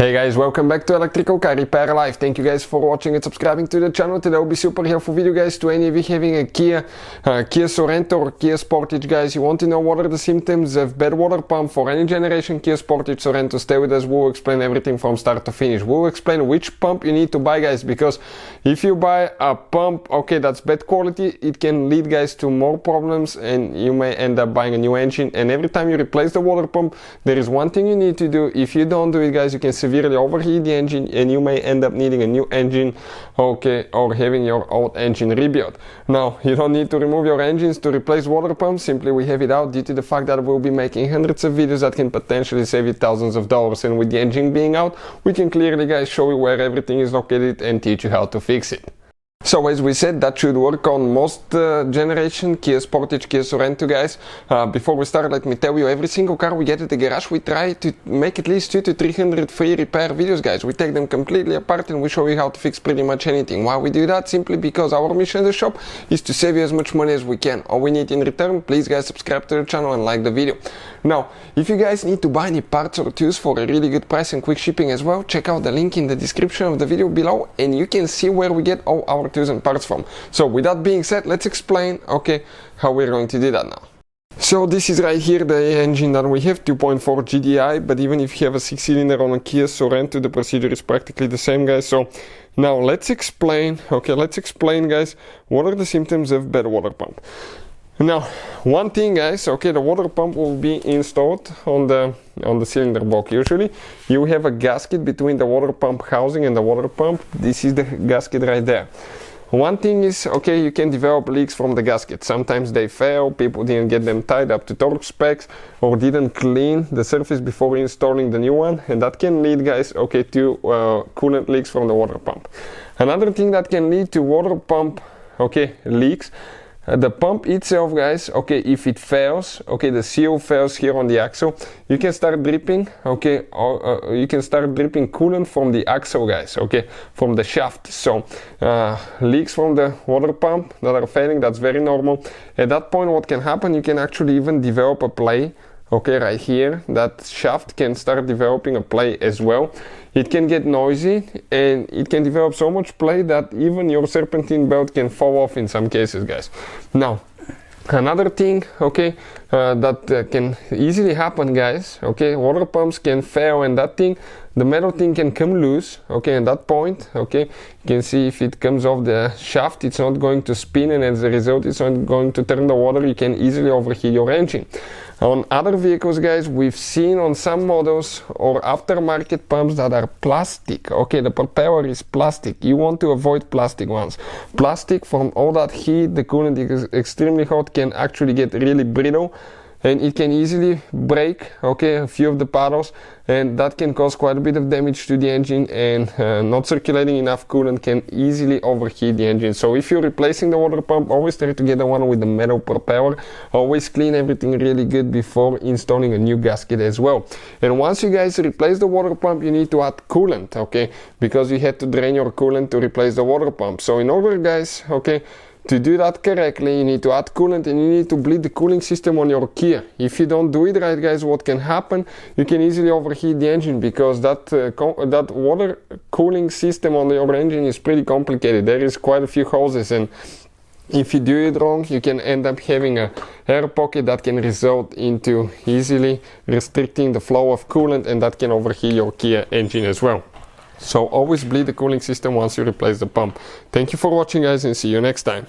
Hey guys, welcome back to Electrical Car Repair Live. Thank you guys for watching and subscribing to the channel. Today will be super helpful video guys to any of you having a Kia Sorento or Kia Sportage guys. You want to know what are the symptoms of bad water pump for any generation Kia Sportage Sorento. Stay with us, we'll explain everything from start to finish. We'll explain which pump you need to buy guys, because if you buy a pump, okay, that's bad quality, it can lead guys to more problems and you may end up buying a new engine. And every time you replace the water pump, there is one thing you need to do. If you don't do it guys, you can severely overheat the engine and you may end up needing a new engine, okay, or having your old engine rebuilt. Now, you don't need to remove your engines to replace water pumps. Simply we have it out due to the fact that we'll be making hundreds of videos that can potentially save you thousands of dollars. And with the engine being out, we can clearly guys show you where everything is located and teach you how to fix it. So as we said, that should work on most generation Kia Sportage, Kia Sorento guys. Before we start, let me tell you, every single car we get at the garage, we try to make at least 200 to 300 free repair videos guys. We take them completely apart and we show you how to fix pretty much anything. Why we do that? Simply because our mission in the shop is to save you as much money as we can. All we need in return, please guys subscribe to the channel and like the video. Now, if you guys need to buy any parts or tools for a really good price and quick shipping as well, check out the link in the description of the video below and you can see where we get all our tools and parts from. So with that being said, let's explain, okay, how we're going to do that now. So this is right here the engine that we have, 2.4 GDI, but even if you have a 6-cylinder on a Kia Sorento, the procedure is practically the same guys. So now let's explain, okay, guys, what are the symptoms of bad water pump. Now, one thing guys, okay, the water pump will be installed on the cylinder block. Usually you have a gasket between the water pump housing and the water pump. This is the gasket right there. One thing is, okay, you can develop leaks from the gasket. Sometimes they fail, people didn't get them tied up to torque specs or didn't clean the surface before installing the new one, and that can lead guys, okay, to coolant leaks from the water pump. Another thing that can lead to water pump, okay, leaks, the pump itself guys, okay, if it fails, okay, the seal fails here on the axle, you can start dripping, okay, you can start dripping coolant from the axle guys, okay, from the shaft. So leaks from the water pump that are failing, that's very normal. At that point what can happen, you can actually even develop a play, okay, right here, that shaft can start developing a play as well. It can get noisy and it can develop so much play that even your serpentine belt can fall off in some cases guys. Now, another thing, okay, that can easily happen guys, okay, water pumps can fail and that thing, the metal thing can come loose, okay, at that point, okay, you can see if it comes off the shaft, it's not going to spin and as a result it's not going to turn the water, you can easily overheat your engine. On other vehicles guys, we've seen on some models or aftermarket pumps that are plastic, okay, the propeller is plastic. You want to avoid plastic ones. Plastic, from all that heat, the coolant is extremely hot, can actually get really brittle and it can easily break, okay, a few of the paddles, and that can cause quite a bit of damage to the engine, and not circulating enough coolant can easily overheat the engine. So if you're replacing the water pump, always try to get the one with the metal propeller. Always clean everything really good before installing a new gasket as well. And once you guys replace the water pump, you need to add coolant, okay, because you had to drain your coolant to replace the water pump. So in order guys, okay, to do that correctly, you need to add coolant and you need to bleed the cooling system on your Kia. If you don't do it right guys, what can happen, you can easily overheat the engine, because that water cooling system on your engine is pretty complicated. There is quite a few hoses, and if you do it wrong, you can end up having a air pocket that can result into easily restricting the flow of coolant, and that can overheat your Kia engine as well. So always bleed the cooling system once you replace the pump. Thank you for watching guys and see you next time.